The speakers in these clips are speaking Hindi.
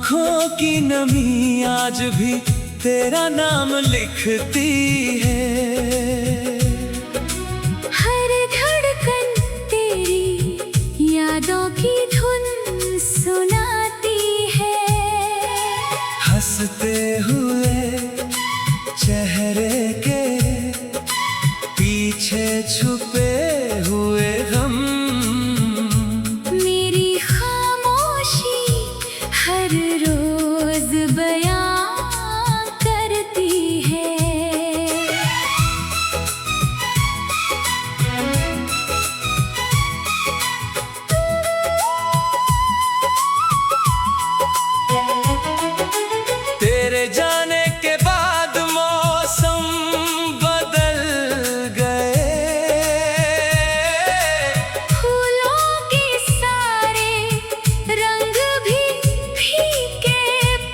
आँखों की नमी आज भी तेरा नाम लिखती है। हर धड़कन तेरी यादों की धुन सुनाती है। हंसते हुए चेहरे के पीछे छुपे हुए गम, मेरी खामोशी हर रोज बयां करती है। तेरे जाने के बाद मौसम बदल गए। फूलों के सारे रंग भी फीके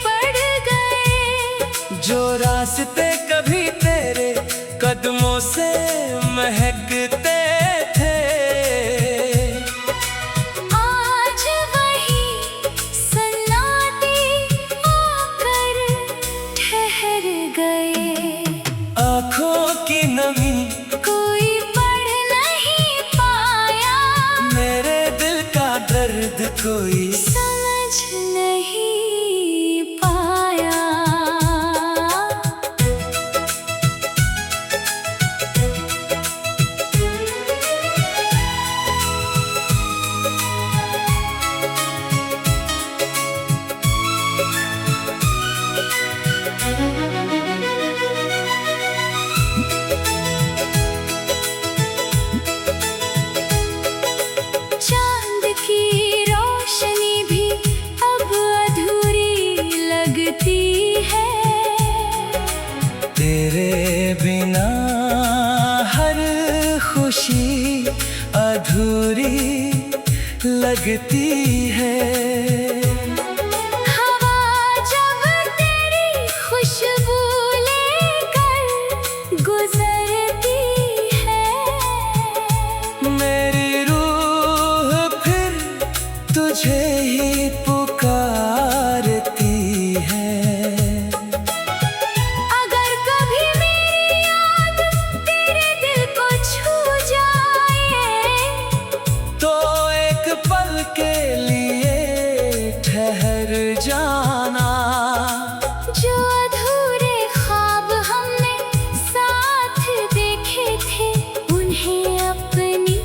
पड़ गए। जो रास्ते कभी तेरे कदमों से महकते थे, आज वही सन्नाटे आकर ठहर गए। आँखों की नमी कोई पढ़ नहीं पाया, मेरे दिल का दर्द कोई समझ नहीं पाया। चांद की रोशनी भी अब अधूरी लगती है। तेरे बिना हर खुशी अधूरी लगती है। हवा जब तेरी खुशबू लेकर गुजरती है, मेरी रूह फिर तुझे ही पुकारती है। अगर कभी मेरी याद तेरे दिल को छू जाए, तो एक पल के लिए ठहर जाना। जो अधूरे ख्वाब हमने साथ देखे थे, उन्हें अपनी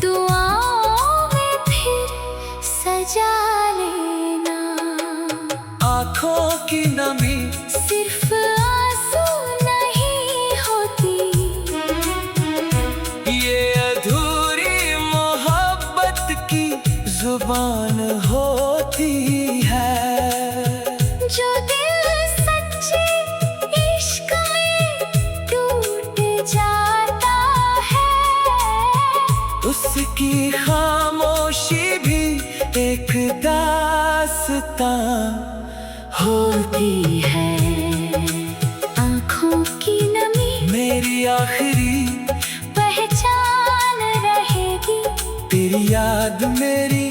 दुआओं में फिर सजा लेना। आँखों की नमी सिर्फ आंसू नहीं होती, ये अधूरी मोहब्बत की जुबान होती है। जो दिल सच्चे इश्क में टूट जाता है, उसकी खामोशी भी एक दास्तां होती है। आँखों की नमी मेरी आखिरी पहचान रहेगी। तेरी याद मेरी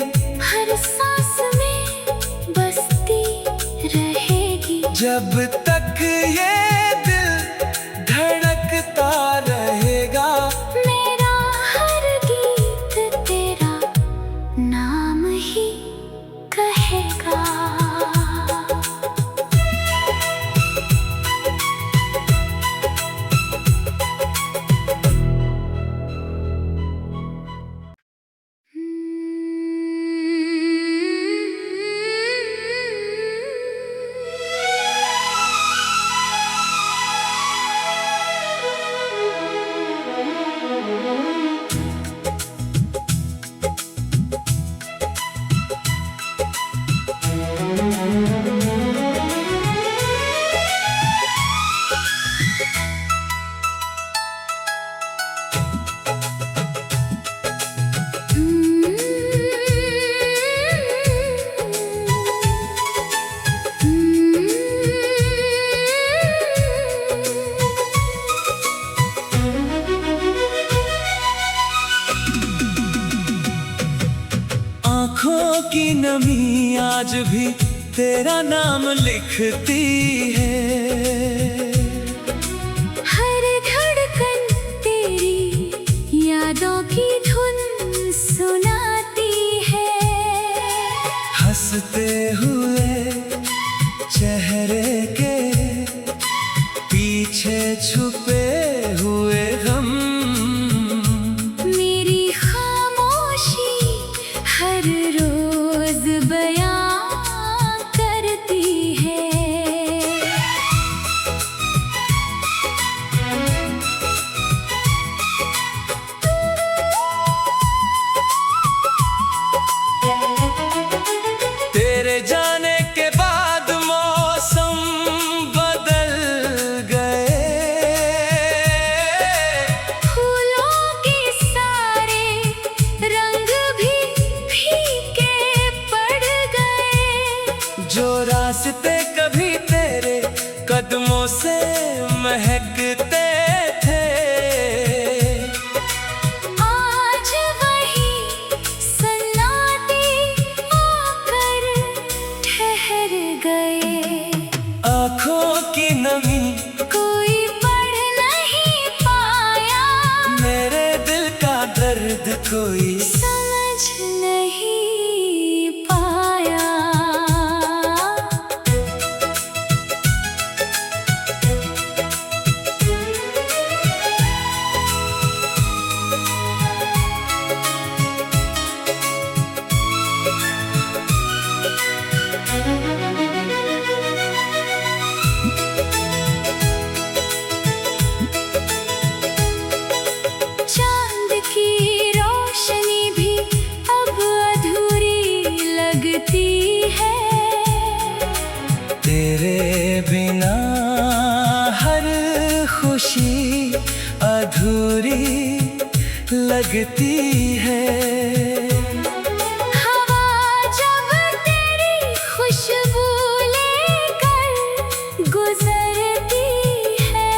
हर सांस में बसती रहेगी। जब तक ये दिल धड़कता रहेगा। मेरा हर गीत तेरा नाम ही कहेगा। आँखों की नमी आज भी तेरा नाम लिखती है। हर धड़कन तेरी यादों की धुन सुनाती है। हंसते हुए चेहरे के पीछे छुपे हुए गम, मेरी खामोशी हर रोज बयां करती है। तेरे जाने के बाद मौसम बदल गए। फूलों के सारे रंग भी फीके पड़ गए। जो रास्ते कभी तेरे कदमों से महकते थे, आज वही सन्नाटे आकर ठहर गए। आँखों की नमी कोई पढ़ नहीं पाया, मेरे दिल का दर्द कोई समझ नहीं पाया। चांद की रोशनी भी अब अधूरी लगती है। तेरे बिना हर खुशी अधूरी लगती है। हवा जब तेरी खुशबू लेकर गुजरती है,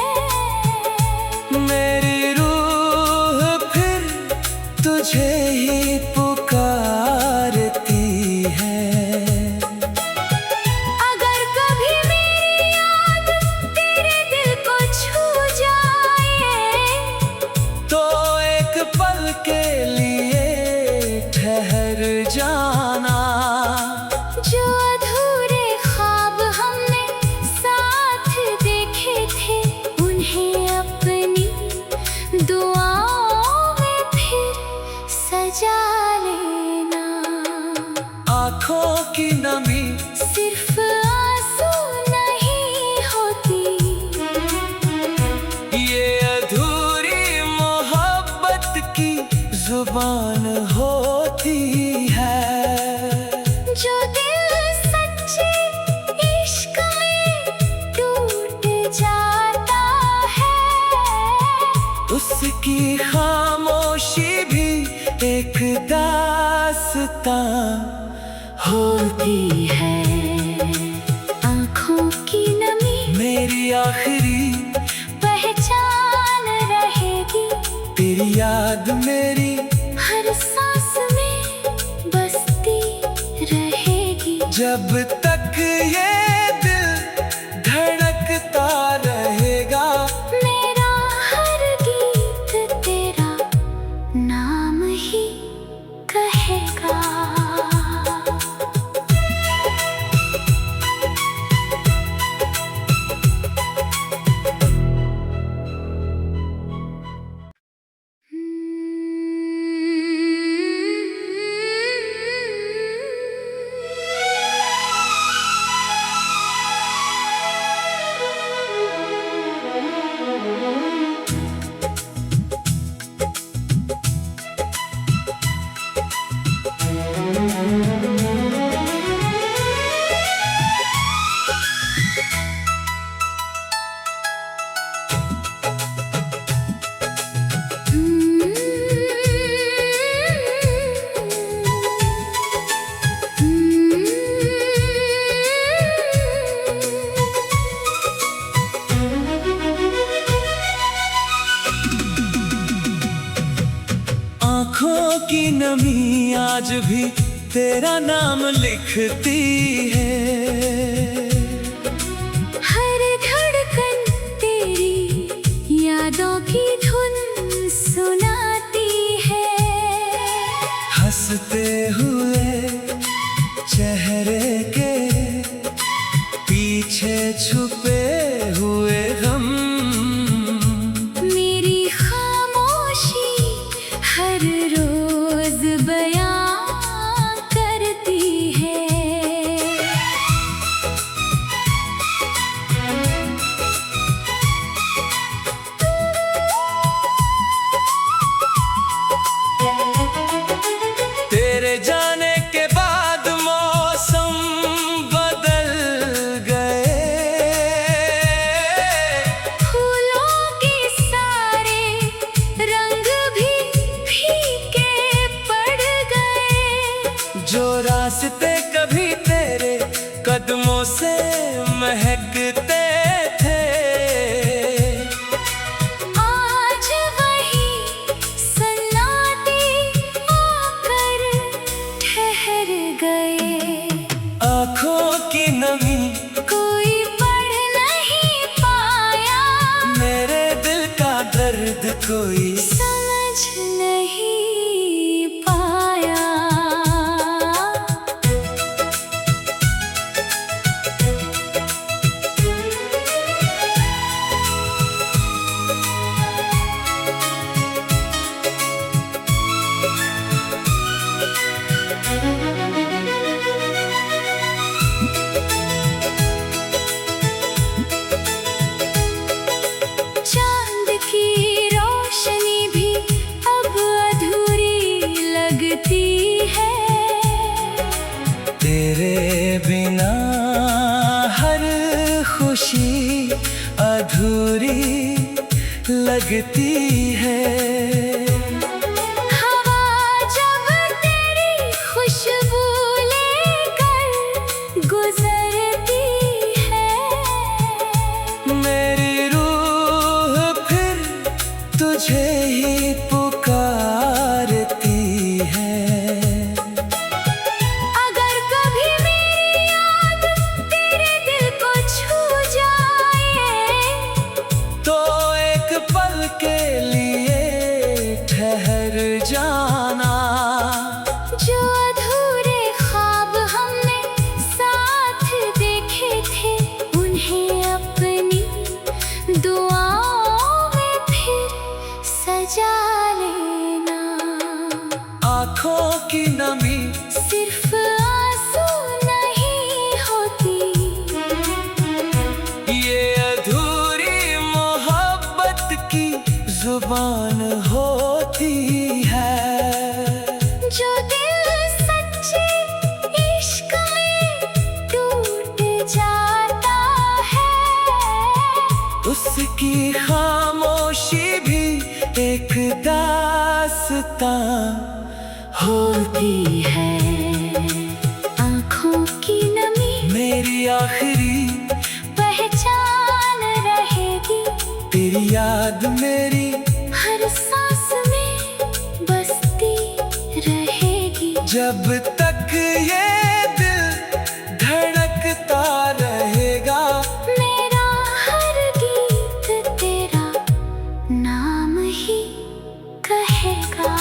मेरी रूह फिर तुझे ही पुकारती है। अगर कभी मेरी याद तेरे दिल को छू जाए, तो एक पल के लिए ठहर जाना। जो अधूरे ख्वाब हमने साथ देखे थे, उन्हें अपनी दुआओं में फिर सजा लेना। आँखों की नमी सिर्फ आंसू नहीं होती, ये अधूरी मोहब्बत की जुबान होती है। जो दिल सच्चे इश्क में टूट जाता है, उसकी खामोशी भी एक दास्तां होती है। आँखों की नमी मेरी आखिरी पहचान रहेगी। तेरी याद मेरी हर सांस में बसती रहेगी। जब तक ये दिल धड़कता रहेगा। मेरा हर गीत तेरा नाम ही कहेगा। आँखों की नमी आज भी तेरा नाम लिखती है। हर धड़कन तेरी यादों की धुन सुनाती है। हंसते हुए चेहरे के पीछे छुपे हुए गम, मेरी खामोशी हर रोज बयां करती है। तेरे जाने के बाद मौसम बदल गए, फूलों के सारे रंग भी फीके पड़ गए। जो रास्ते कभी तेरे कदमों से महकते थे, आज वही सन्नाटे आकर ठहर गए। आँखों की नमी कोई पढ़ नहीं पाया, मेरे दिल का दर्द कोई समझ नहीं पाया। चांद की रोशनी भी अब अधूरी लगती है। तेरे बिना हर खुशी अधूरी लगती है। हवा जब तेरी खुशबू लेकर गुजरती है, मेरी रूह फिर तुझे ही पुकारती है। अगर कभी मेरी याद तेरे दिल को छू जाए, तो एक पल के लिए ठहर जाना। जो अधूरे ख्वाब हमने साथ देखे थे, उन्हें अपनी दुआओं में फिर सजा लेना। आँखों की नमी सिर्फ आंसू नहीं होती, ये अधूरी मोहब्बत की जुबान होती है। जो दिल सच्चे इश्क में टूट जाता है, उसकी खामोशी भी एक दास्तां होती है। आँखों की नमी मेरी आखिरी पहचान रहेगी। तेरी याद मेरी हर सांस में बसती रहेगी। जब तक ये दिल धड़कता रहेगा, मेरा हर गीत तेरा नाम ही कहेगा।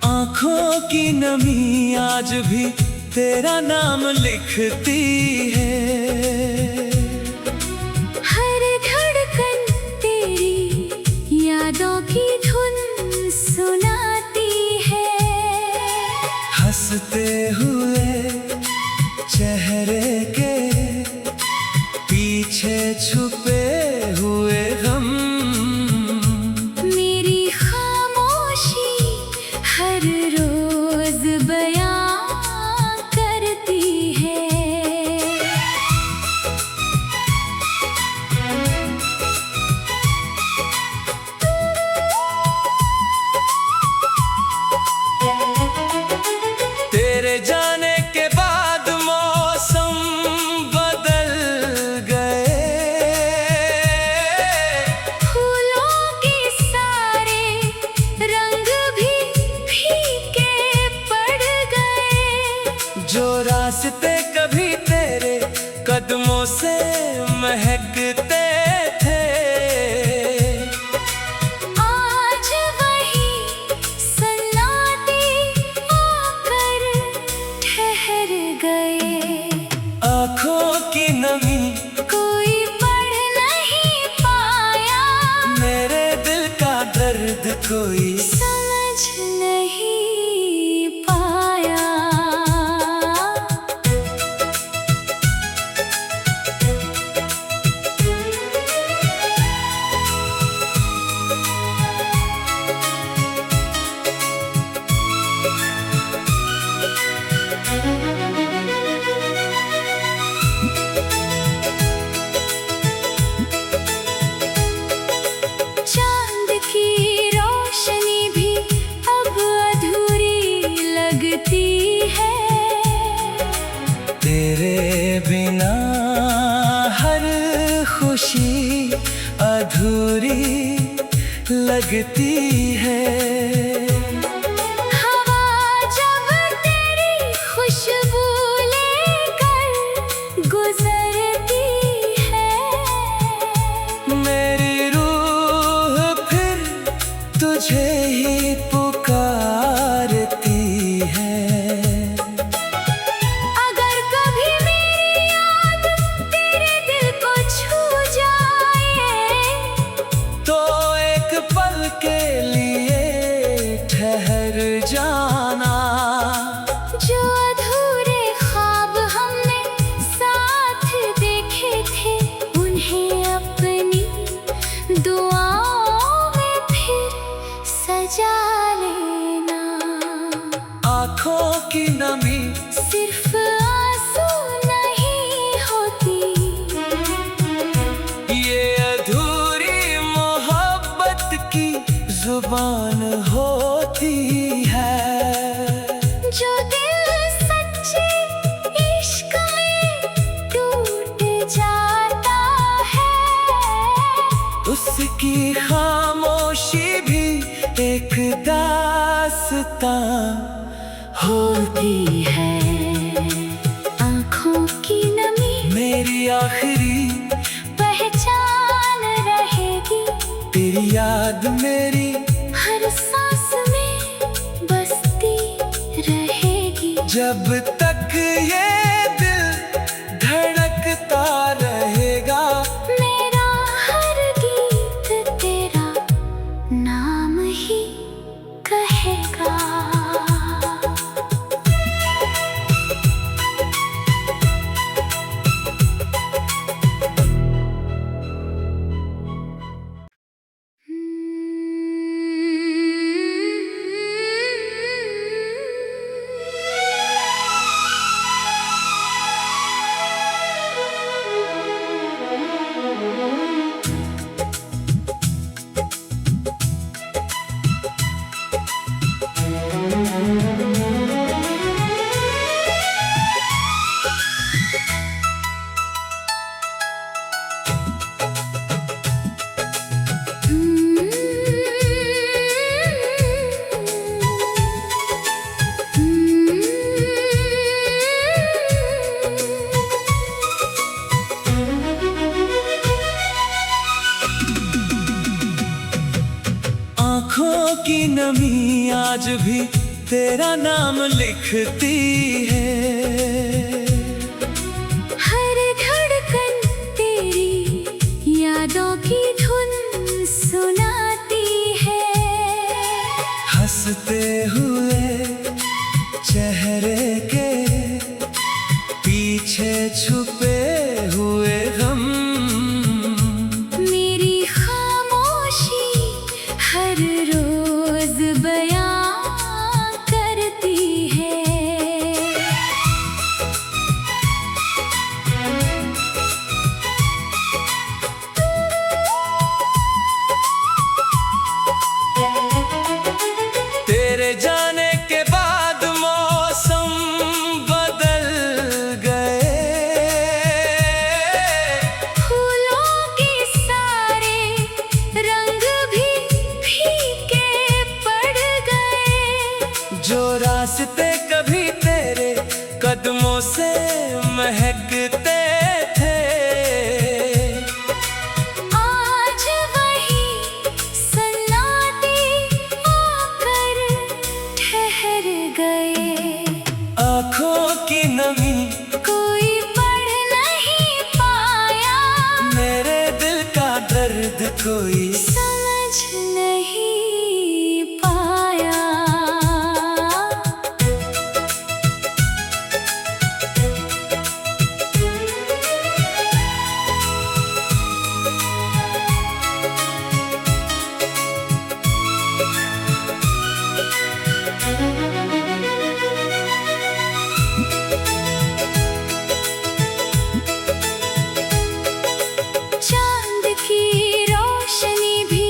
आँखों की नमी आज भी तेरा नाम लिखती है। हर धड़कन तेरी यादों की धुन सुनाती है। हंसते हुए चेहरे के पीछे छुपे हुए गम, मेरी खामोशी हर रोज बयां करती है। तेरे जाने के बाद मौसम बदल गए। फूलों के सारे रंग भी फीके पड़ गए। जो रास्ते कभी तेरे कदमों से महकते थे, आज वही सन्नाटे आकर ठहर गए। आँखों की नमी कोई पढ़ नहीं पाया, मेरे दिल का दर्द कोई समझ नहीं पाया। चांद की रोशनी भी अब अधूरी लगती है। तेरे बिना हर खुशी अधूरी लगती है। हवा जब तेरी खुशबू लेकर गुजरती है, मेरी रूह फिर तुझे ही पुकारती है। अगर कभी मेरी याद तेरे दिल को छू जाए, तो एक पल के लिए ठहर जाना। जो अधूरे ख्वाब हमने साथ देखे थे, उन्हें अपनी दुआओं में फिर सजा लेना। आँखों की नमी सिर्फ आंसू नहीं होती, ये अधूरी मोहब्बत की जुबान होती है। जो दिल सच्चे इश्क में टूट जाता है, उसकी खामोशी भी एक दास्तां होती है। आँखों की नमी मेरी आखिरी पहचान रहेगी। तेरी याद मेरी हर सांस में बसती रहेगी। जब तक ये दिल धड़कता रहेगा। मेरा हर गीत तेरा नाम ही कहेगा। आँखों की नमी आज भी तेरा नाम लिखती है। हर धड़कन तेरी यादों की धुन सुनाती है। हंसते हुए चेहरे के पीछे छुपे हुए गम, मेरी खामोशी हर रोज बयां करती है। तेरे जाने के बाद मौसम बदल गए। फूलों के सारे रंग भी फीके पड़ गए। जो रास्ते कभी तेरे कदमों से महकते थे, आज वही सन्नाटे आकर ठहर गए। आँखों की नमी कोई पढ़ नहीं पाया, मेरे दिल का दर्द कोई समझ नहीं पाया। चांद की रोशनी भी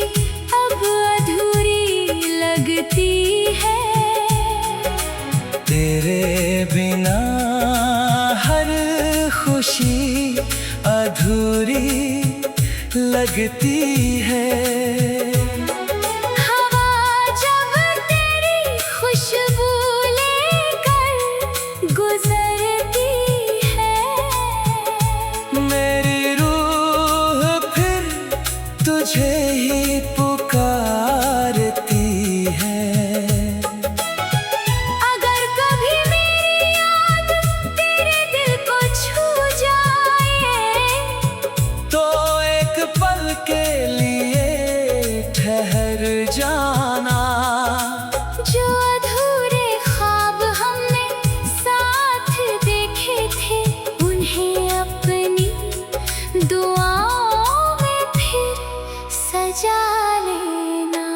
अब अधूरी लगती है। तेरे बिना हर खुशी अधूरी लगती है। हवा जब तेरी खुशबू लेकर गुजरती है, मेरी रूह फिर तुझे ही पुकारती है। अगर कभी मेरी याद तेरे दिल को छू जाए, तो एक पल के लिए ठहर जाना। जो अधूरे ख्वाब हमने साथ देखे थे, उन्हें अपनी दुआओं में फिर सजा लेना।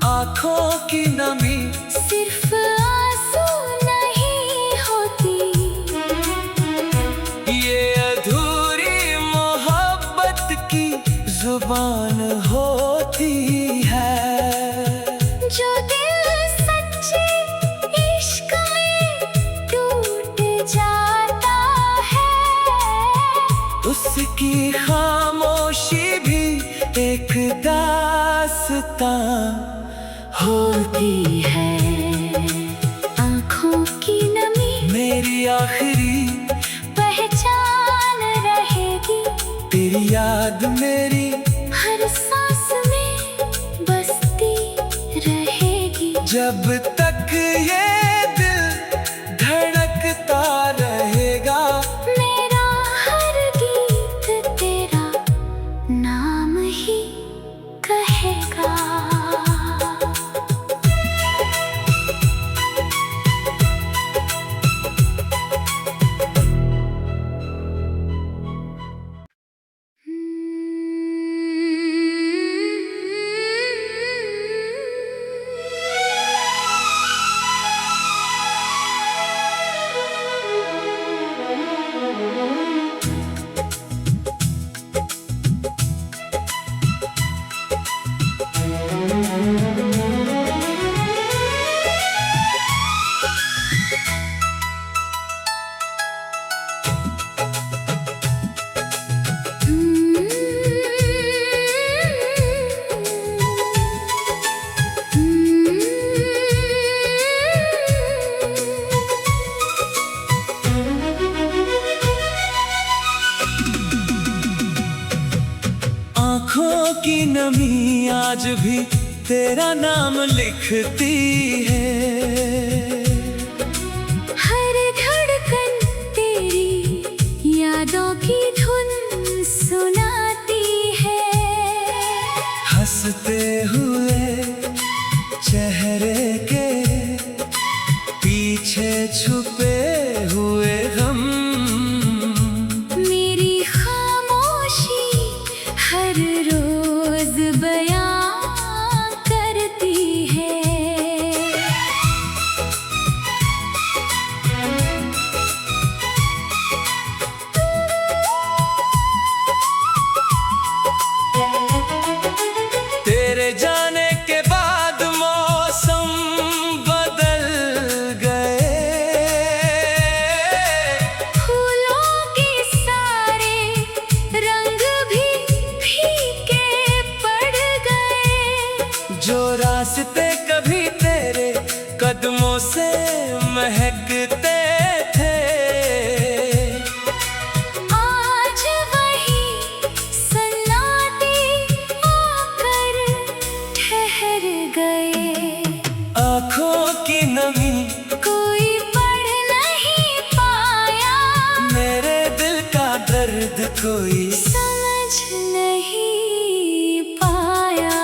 आँखों की नमी सिर्फ आंसू नहीं होती, ये अधूरी मोहब्बत की जुबान होती है। जो दिल सच्चे इश्क में टूट जाता है, उसकी खामोशी भी एक दास्तां होती है। आँखों की नमी मेरी आखिरी पहचान रहेगी। तेरी याद मेरी हर सांस में बसती रहेगी। जब तक ये दिल धड़कता रहेगा। मेरा हर गीत तेरा नाम ही कहेगा। की नमी आज भी तेरा नाम लिखती है। हर धड़कन तेरी यादों की धुन सुनाती है। हंसते हुए चेहरे के पीछे छुपे हुए गम, मेरी खामोशी हर रोज बयां करती है। तेरे जाने के बाद मौसम बदल गए। फूलों के सारे रंग भी फीके पड़ गए। जो रास्ते कभी तेरे कदमों से महकते थे, आज वही सन्नाटे आकर ठहर गए। आँखों की नमी कोई पढ़ नहीं पाया, मेरे दिल का दर्द कोई समझ नहीं पाया।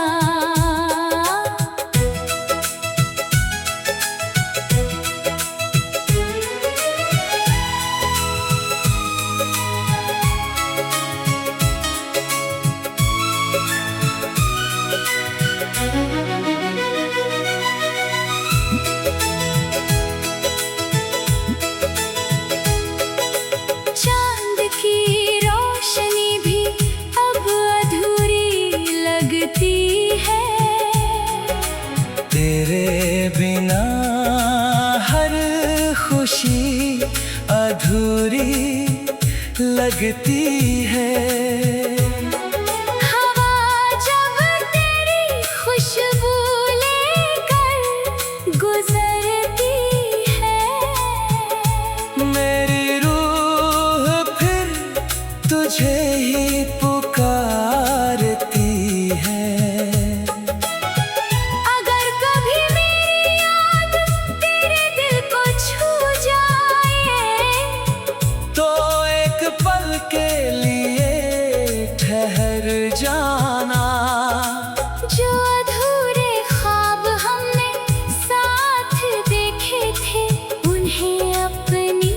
चांद की रोशनी भी अब अधूरी लगती है। तेरे बिना हर खुशी अधूरी लगती है। हवा जब तेरी खुशबू लेकर गुजरती है, मेरी रूह फिर तुझे ही पुकारती है। अगर कभी मेरी याद तेरे दिल को छू जाए, तो एक पल के लिए ठहर जाना। जो अधूरे ख्वाब हमने साथ देखे थे, उन्हें अपनी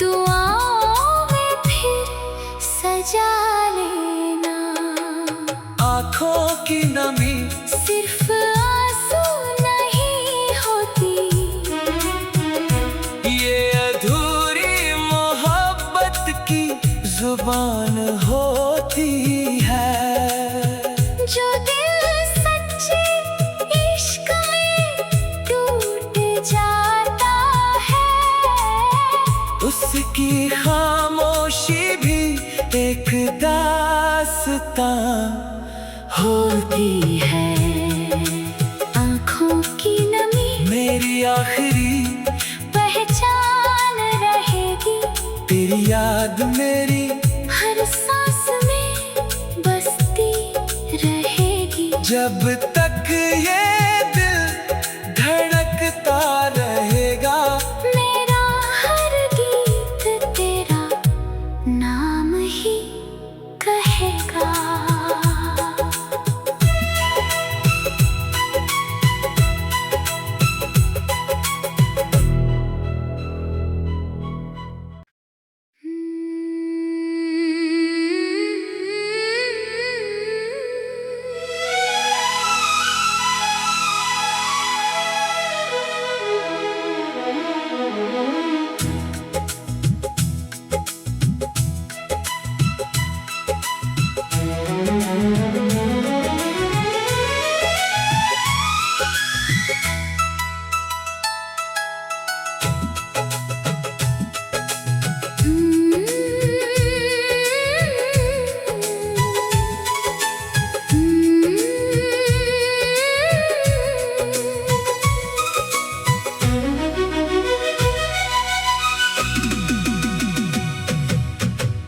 दुआओं में फिर सजा लेना। आँखों की नमी सिर्फ आंसू नहीं होती, ये अधूरी मोहब्बत की जुबान होती है। जो दिल सच्चे इश्क में टूट जाता है, उसकी खामोशी भी एक दास्तां होती है। आँखों की नमी मेरी आखिरी पहचान रहेगी। तेरी याद मेरी हर सांस में बसती रहेगी। जब तक ये दिल धड़कता रहेगा। मेरा हर गीत तेरा नाम ही कहेगा।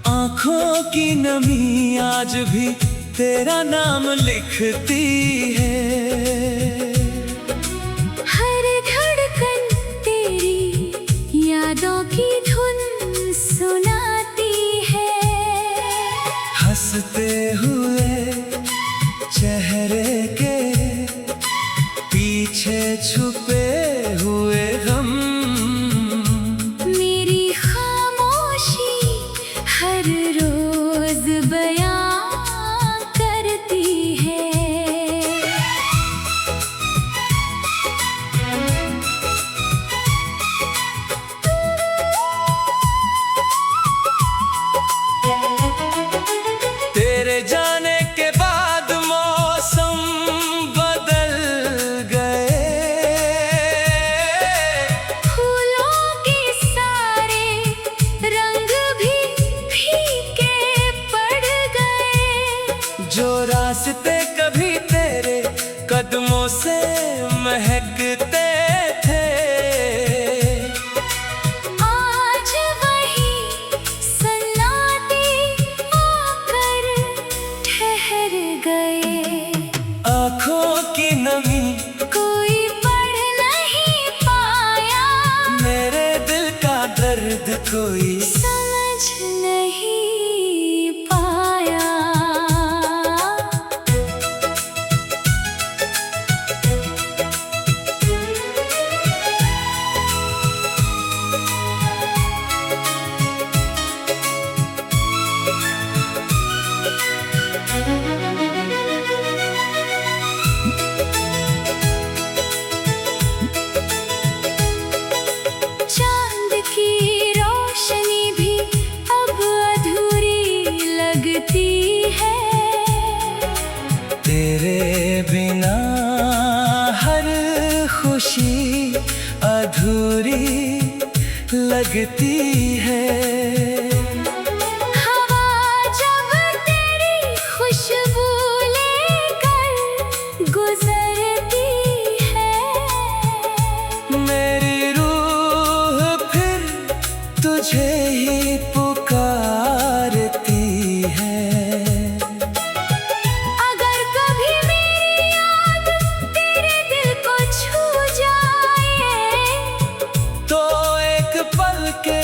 आँखों की नमी आज भी तेरा नाम लिखती है। हर धड़कन तेरी यादों की धुन सुनाती है। हंसते हुए चेहरे के पीछे छुपे हुए गम, मेरी खामोशी हर रोज बयां करती है। तेरे जाने के बाद मौसम बदल गए। फूलों के सारे रंग भी फीके पड़ गए। जो रास्ते कभी तेरे कदमों से महकते थे, आज वही सन्नाटे आकर ठहर गए। आँखों की नमी कोई पढ़ नहीं पाया, मेरे दिल का दर्द कोई समझ नहीं पाया। चांद की रोशनी भी अब अधूरी लगती है। तेरे बिना हर खुशी अधूरी लगती है। हवा जब तेरी खुशबू लेकर गुजरती है, मेरी रूह फिर तुझे ही पुकारती है। अगर कभी मेरी याद तेरे दिल को छू जाए, तो एक पल के